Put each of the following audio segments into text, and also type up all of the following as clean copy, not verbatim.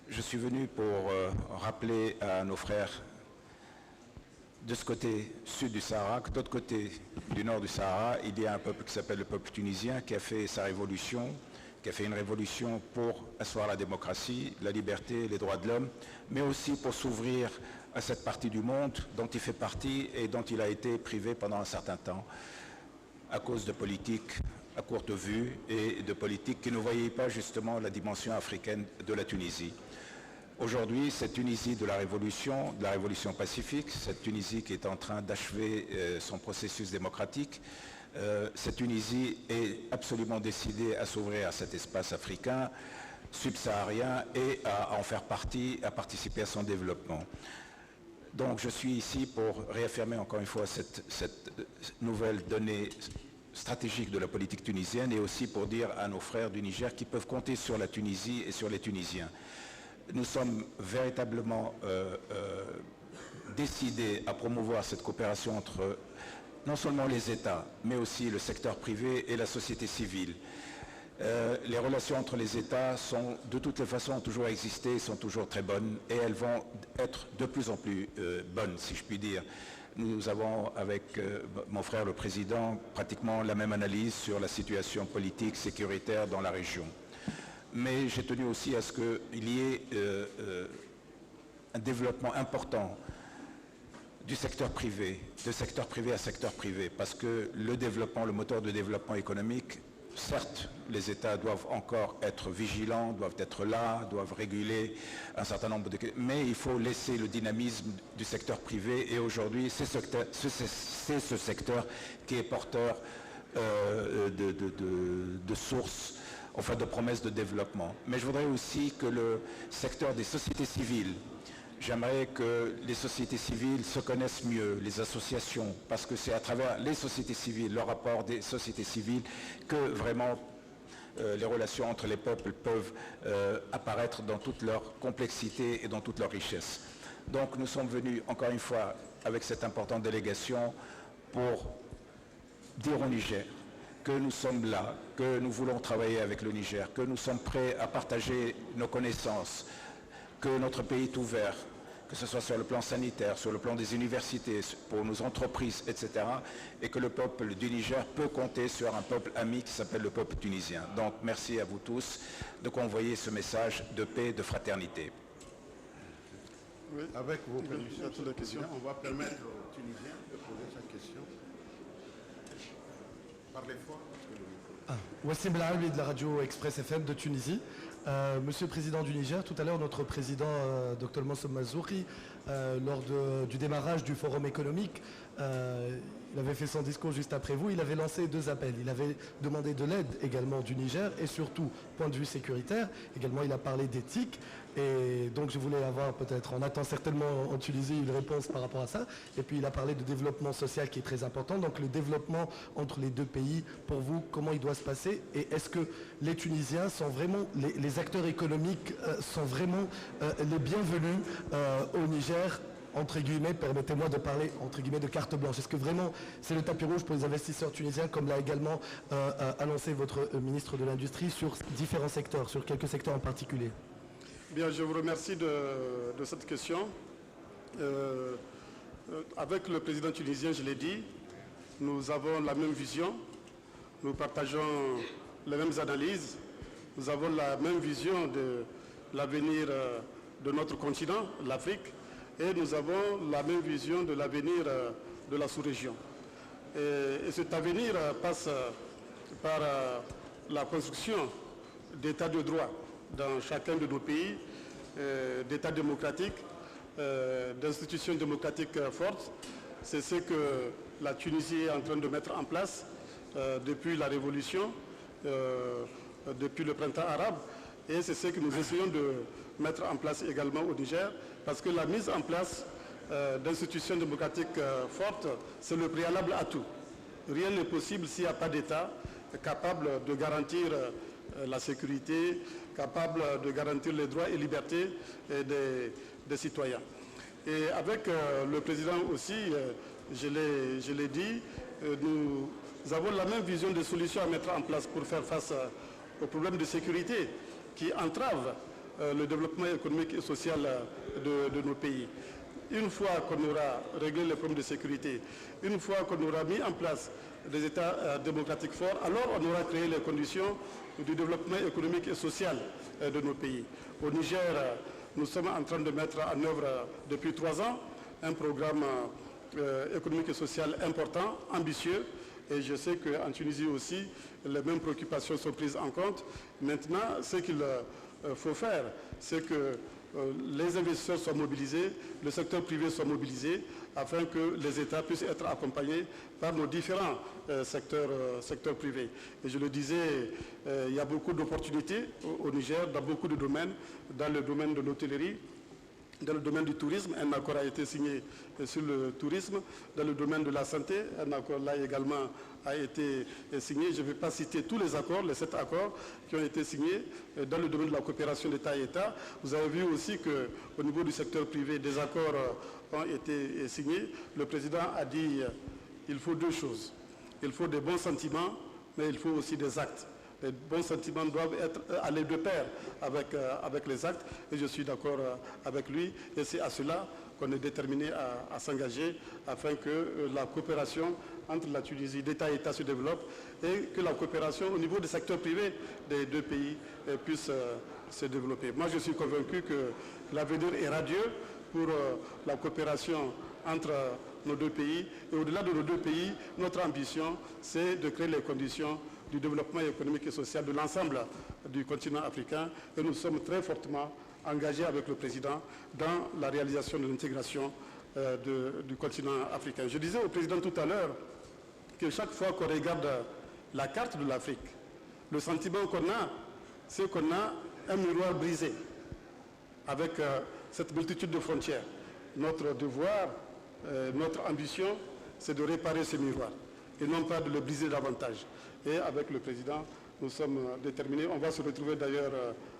Je suis venu pour rappeler à nos frères de ce côté sud du Sahara que de l'autre côté du nord du Sahara, il y a un peuple qui s'appelle le peuple tunisien qui a fait sa révolution, qui a fait une révolution pour asseoir la démocratie, la liberté, les droits de l'homme, mais aussi pour s'ouvrir à cette partie du monde dont il fait partie et dont il a été privé pendant un certain temps à cause de politiques à courte vue et de politiques qui ne voyaient pas justement la dimension africaine de la Tunisie. Aujourd'hui, cette Tunisie de la révolution pacifique, cette Tunisie qui est en train d'achever son processus démocratique, cette Tunisie est absolument décidée à s'ouvrir à cet espace africain, subsaharien et à en faire partie, à participer à son développement. Donc je suis ici pour réaffirmer encore une fois cette nouvelle donnée stratégique de la politique tunisienne et aussi pour dire à nos frères du Niger qu'ils peuvent compter sur la Tunisie et sur les Tunisiens. Nous sommes véritablement décidés à promouvoir cette coopération entre non seulement les États, mais aussi le secteur privé et la société civile. Les relations entre les États sont de toutes les façons toujours existé, sont toujours très bonnes et elles vont être de plus en plus bonnes, si je puis dire. Nous avons avec mon frère le Président pratiquement la même analyse sur la situation politique, sécuritaire dans la région. Mais j'ai tenu aussi à ce qu'il y ait un développement important du secteur privé, de secteur privé à secteur privé, parce que le développement, le moteur de développement économique, certes, les États doivent encore être vigilants, doivent être là, doivent réguler un certain nombre de... Mais il faut laisser le dynamisme du secteur privé et aujourd'hui, c'est ce secteur qui est porteur de sources, enfin de promesses de développement. Mais je voudrais aussi que le secteur des sociétés civiles, j'aimerais que les sociétés civiles se connaissent mieux, les associations, parce que c'est à travers les sociétés civiles, le rapport des sociétés civiles, que vraiment les relations entre les peuples peuvent apparaître dans toute leur complexité et dans toute leur richesse. Donc nous sommes venus encore une fois avec cette importante délégation pour dire au Niger que nous sommes là, que nous voulons travailler avec le Niger, que nous sommes prêts à partager nos connaissances, que notre pays est ouvert, que ce soit sur le plan sanitaire, sur le plan des universités, pour nos entreprises, etc. Et que le peuple du Niger peut compter sur un peuple ami qui s'appelle le peuple tunisien. Donc merci à vous tous de convoyer ce message de paix et de fraternité. Oui, avec vos permissions, toutes les questions, on va permettre aux Tunisiens de poser chaque question. Parlez fort. Wassim Lahaoui de la radio Express FM de Tunisie. Monsieur le Président du Niger, tout à l'heure notre Président Dr Mansour Mazouri, lors du démarrage du Forum économique, il avait fait son discours juste après vous, il avait lancé 2 appels. Il avait demandé de l'aide également du Niger et surtout, point de vue sécuritaire, également il a parlé d'éthique. Et donc je voulais avoir peut-être, on attend certainement en Tunisie une réponse par rapport à ça. Et puis il a parlé de développement social qui est très important. Donc le développement entre les 2 pays, pour vous, comment il doit se passer? Et est-ce que les Tunisiens sont vraiment, les acteurs économiques sont vraiment les bienvenus au Niger, entre guillemets, permettez-moi de parler, entre guillemets, de carte blanche? Est-ce que vraiment c'est le tapis rouge pour les investisseurs tunisiens, comme l'a également annoncé votre ministre de l'Industrie, sur différents secteurs, sur quelques secteurs en particulier? Bien, je vous remercie de cette question. Avec le président tunisien, je l'ai dit, nous avons la même vision, nous partageons les mêmes analyses, nous avons la même vision de l'avenir de notre continent, l'Afrique, et nous avons la même vision de l'avenir de la sous-région. Et cet avenir passe par la construction d'états de droit dans chacun de nos pays, d'états démocratiques, d'institutions démocratiques fortes. C'est ce que la Tunisie est en train de mettre en place depuis la révolution, depuis le printemps arabe. Et c'est ce que nous essayons de mettre en place également au Niger, parce que la mise en place d'institutions démocratiques fortes, c'est le préalable à tout. Rien n'est possible s'il n'y a pas d'État, capable de garantir la sécurité, capable de garantir les droits et libertés des citoyens. Et avec le président aussi, je l'ai dit, nous avons la même vision des solutions à mettre en place pour faire face aux problèmes de sécurité qui entravent le développement économique et social de nos pays. Une fois qu'on aura réglé les problèmes de sécurité, une fois qu'on aura mis en place des États démocratiques forts, alors on aura créé les conditions du développement économique et social de nos pays. Au Niger, nous sommes en train de mettre en œuvre depuis 3 ans un programme économique et social important, ambitieux, et je sais qu'en Tunisie aussi, les mêmes préoccupations sont prises en compte. Maintenant, ce qu'il faut faire, c'est que les investisseurs soient mobilisés, le secteur privé soit mobilisé, afin que les États puissent être accompagnés par nos différents secteurs privés. Et je le disais, il y a beaucoup d'opportunités au Niger, dans beaucoup de domaines, dans le domaine de l'hôtellerie, dans le domaine du tourisme, un accord a été signé sur le tourisme. Dans le domaine de la santé, un accord là également a été signé. Je ne vais pas citer tous les accords, les 7 accords qui ont été signés. Dans le domaine de la coopération d'État et État, vous avez vu aussi qu'au niveau du secteur privé, des accords ont été signés. Le président a dit qu'il faut 2 choses. Il faut des bons sentiments, mais il faut aussi des actes. Les bons sentiments doivent aller de pair avec les actes, et je suis d'accord avec lui, et c'est à cela qu'on est déterminé à s'engager afin que la coopération entre la Tunisie, d'État et État se développe, et que la coopération au niveau du secteur privé des 2 pays puisse se développer. Moi, je suis convaincu que l'avenir est radieux pour la coopération entre nos 2 pays, et au-delà de nos 2 pays, notre ambition, c'est de créer les conditions du développement économique et social de l'ensemble du continent africain, et nous sommes très fortement engagés avec le président dans la réalisation de l'intégration du continent africain. Je disais au président tout à l'heure que chaque fois qu'on regarde la carte de l'Afrique, le sentiment qu'on a, c'est qu'on a un miroir brisé avec cette multitude de frontières. Notre devoir, notre ambition, c'est de réparer ce miroir et non pas de le briser davantage. Et avec le président, nous sommes déterminés. On va se retrouver d'ailleurs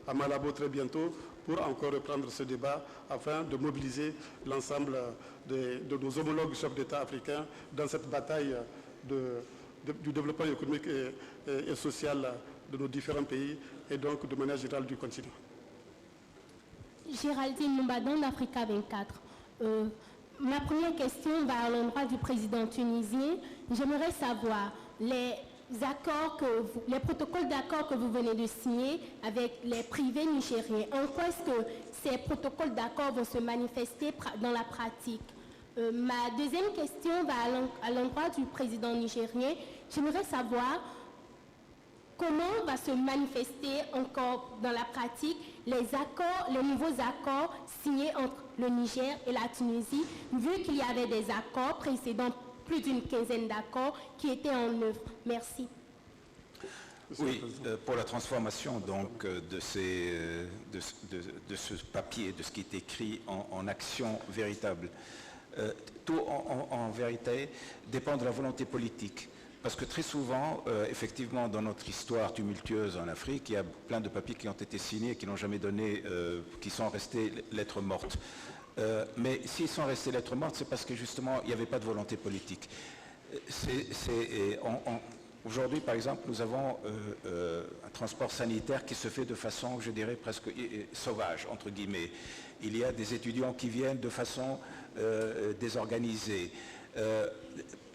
à Malabo très bientôt pour encore reprendre ce débat afin de mobiliser l'ensemble de nos homologues chefs d'État africains dans cette bataille du développement économique et social de nos différents pays et donc de manière générale du continent. Géraldine Moumbadan d'Africa 24. Ma première question va à l'endroit du président tunisien. J'aimerais savoir les protocoles d'accord que vous venez de signer avec les privés nigériens. En quoi est-ce que ces protocoles d'accord vont se manifester dans la pratique? Ma deuxième question va à l'endroit du président nigérien. J'aimerais savoir comment va se manifester encore dans la pratique les nouveaux accords signés entre le Niger et la Tunisie, vu qu'il y avait des accords précédents, plus d'une quinzaine d'accords qui étaient en œuvre. Merci. Oui, pour la transformation donc de ce papier, de ce qui est écrit en action véritable, tout en vérité dépend de la volonté politique. Parce que très souvent, effectivement, dans notre histoire tumultueuse en Afrique, il y a plein de papiers qui ont été signés et qui n'ont jamais donné, qui sont restés lettres mortes. Mais s'ils sont restés lettres mortes, c'est parce que justement, il n'y avait pas de volonté politique. Aujourd'hui, par exemple, nous avons un transport sanitaire qui se fait de façon, je dirais, presque sauvage, entre guillemets. Il y a des étudiants qui viennent de façon désorganisée.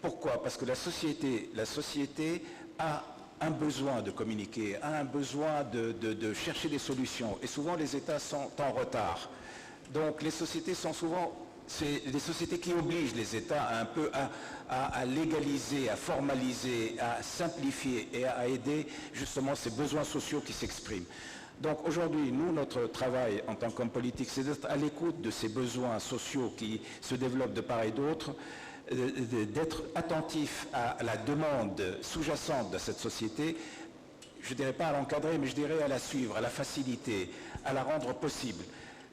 Pourquoi? Parce que la société a un besoin de communiquer, a un besoin de chercher des solutions. Et souvent, les États sont en retard. Donc, les sociétés sont souvent... C'est des sociétés qui obligent les États un peu à légaliser, à formaliser, à simplifier et à aider justement ces besoins sociaux qui s'expriment. Donc aujourd'hui, nous, notre travail en tant qu'homme politique, c'est d'être à l'écoute de ces besoins sociaux qui se développent de part et d'autre, d'être attentif à la demande sous-jacente de cette société, je ne dirais pas à l'encadrer, mais je dirais à la suivre, à la faciliter, à la rendre possible.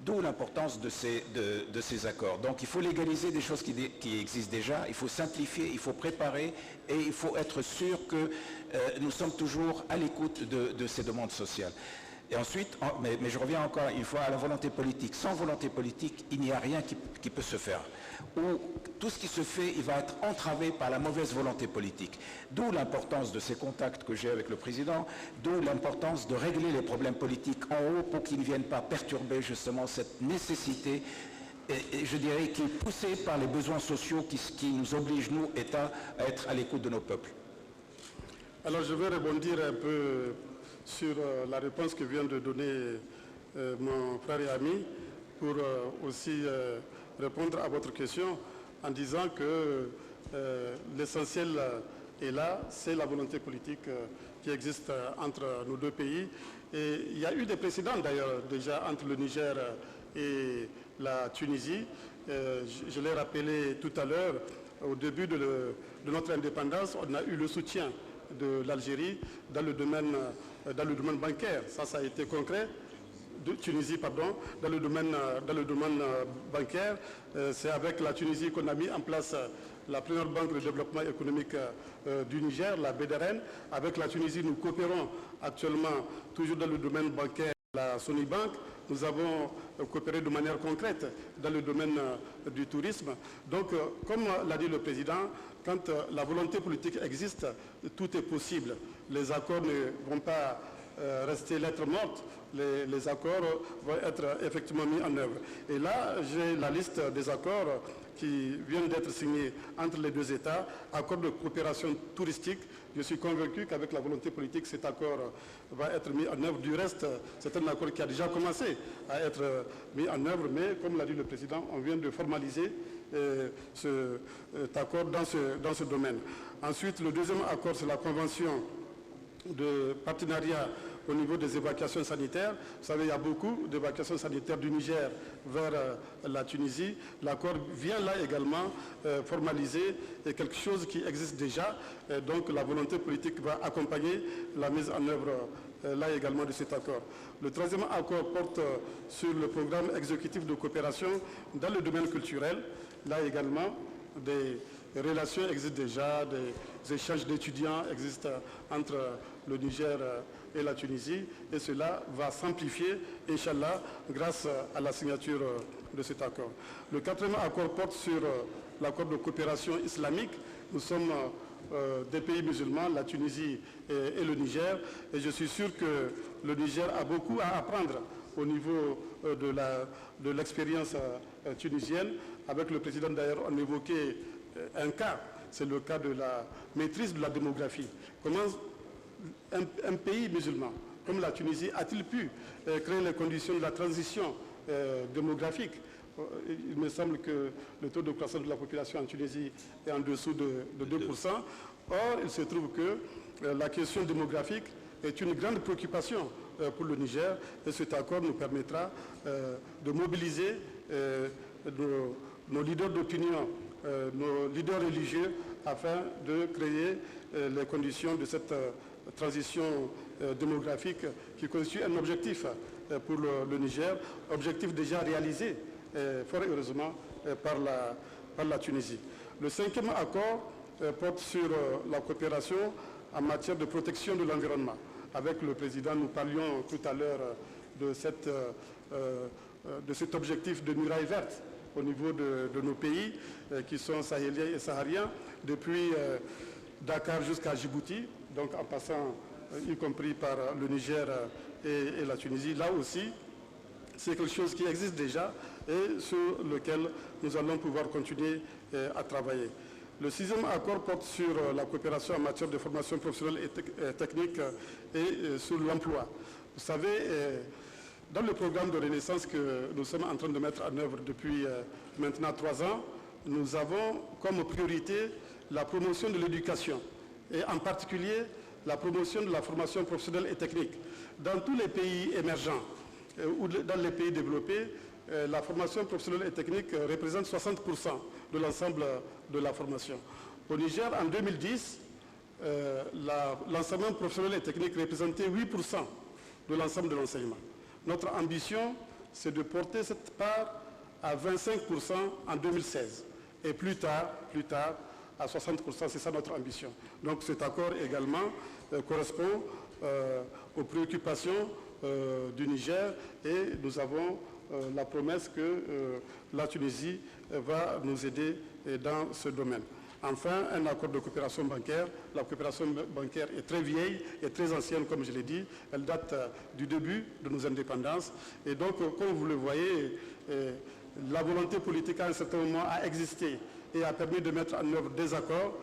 D'où l'importance de ces accords. Donc il faut légaliser des choses qui existent déjà, il faut simplifier, il faut préparer et il faut être sûr que nous sommes toujours à l'écoute de ces demandes sociales. Et ensuite, mais je reviens encore une fois à la volonté politique. Sans volonté politique, il n'y a rien qui peut se faire. Ou tout ce qui se fait, il va être entravé par la mauvaise volonté politique. D'où l'importance de ces contacts que j'ai avec le président, d'où l'importance de régler les problèmes politiques en haut pour qu'ils ne viennent pas perturber justement cette nécessité, et je dirais qui est poussée par les besoins sociaux qui nous obligent, nous, États, à être à l'écoute de nos peuples. Alors je vais rebondir un peu sur la réponse que vient de donner mon frère et ami pour aussi répondre à votre question en disant que l'essentiel est là, c'est la volonté politique qui existe entre nos deux pays. Et il y a eu des précédents d'ailleurs déjà entre le Niger et la Tunisie. Je l'ai rappelé tout à l'heure, au début de notre indépendance, on a eu le soutien de l'Algérie dans le domaine bancaire. Ça a été concret. De Tunisie, pardon, dans le domaine bancaire. C'est avec la Tunisie qu'on a mis en place la première banque de développement économique du Niger, la BDRN. Avec la Tunisie, nous coopérons actuellement toujours dans le domaine bancaire, la Sonibank. Nous avons coopéré de manière concrète dans le domaine du tourisme. Donc, comme l'a dit le président, quand la volonté politique existe, tout est possible. Les accords ne vont pas rester lettre morte. Les accords vont être effectivement mis en œuvre. Et là, j'ai la liste des accords qui viennent d'être signés entre les deux États, accord de coopération touristique. Je suis convaincu qu'avec la volonté politique, cet accord va être mis en œuvre. Du reste, c'est un accord qui a déjà commencé à être mis en œuvre, mais comme l'a dit le président, on vient de formaliser cet accord dans ce domaine. Ensuite, le deuxième accord, c'est la convention de partenariat au niveau des évacuations sanitaires. Vous savez, il y a beaucoup d'évacuations sanitaires du Niger vers la Tunisie. L'accord vient là également formaliser quelque chose qui existe déjà. Donc la volonté politique va accompagner la mise en œuvre là également de cet accord. Le troisième accord porte sur le programme exécutif de coopération dans le domaine culturel. Là également, des relations existent déjà, des échanges d'étudiants existent entre le Niger et la Tunisie, et cela va s'amplifier, Inch'Allah, grâce à la signature de cet accord. Le quatrième accord porte sur l'accord de coopération islamique. Nous sommes des pays musulmans, la Tunisie et le Niger, et je suis sûr que le Niger a beaucoup à apprendre au niveau de l'expérience tunisienne. Avec le président d'ailleurs, on évoquait un cas, c'est le cas de la maîtrise de la démographie. Comment un pays musulman comme la Tunisie a-t-il pu créer les conditions de la transition démographique? Il me semble que le taux de croissance de la population en Tunisie est en dessous de 2%. Or, il se trouve que la question démographique est une grande préoccupation pour le Niger, et cet accord nous permettra de mobiliser nos leaders d'opinion, nos leaders religieux, afin de créer les conditions de cette transition démographique qui constitue un objectif pour le Niger, objectif déjà réalisé fort heureusement par la Tunisie. Le cinquième accord porte sur la coopération en matière de protection de l'environnement. Avec le président, nous parlions tout à l'heure de cet objectif de muraille verte au niveau de nos pays qui sont sahéliens et sahariens, depuis Dakar jusqu'à Djibouti, donc en passant y compris par le Niger et la Tunisie. Là aussi, c'est quelque chose qui existe déjà et sur lequel nous allons pouvoir continuer à travailler. Le sixième accord porte sur la coopération en matière de formation professionnelle et technique et sur l'emploi. Vous savez, dans le programme de renaissance que nous sommes en train de mettre en œuvre depuis maintenant 3 ans, nous avons comme priorité la promotion de l'éducation et en particulier la promotion de la formation professionnelle et technique. Dans tous les pays émergents ou dans les pays développés, la formation professionnelle et technique représente 60% de l'ensemble de la formation. Au Niger, en 2010, l'enseignement professionnel et technique représentait 8% de l'ensemble de l'enseignement. Notre ambition, c'est de porter cette part à 25% en 2016. Et plus tard, à 60%, c'est ça notre ambition. Donc cet accord également correspond aux préoccupations du Niger et nous avons la promesse que la Tunisie va nous aider dans ce domaine. Enfin, un accord de coopération bancaire. La coopération bancaire est très vieille et très ancienne, comme je l'ai dit. Elle date du début de nos indépendances. Et donc, comme vous le voyez, la volonté politique à un certain moment a existé et a permis de mettre en œuvre des accords.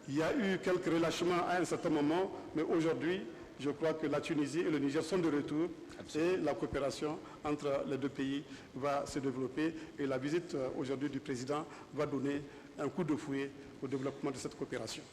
Il y a eu quelques relâchements à un certain moment, mais aujourd'hui, je crois que la Tunisie et le Niger sont de retour. Absolument. Et la coopération entre les deux pays va se développer. Et la visite aujourd'hui du président va donner un coup de fouet au développement de cette coopération.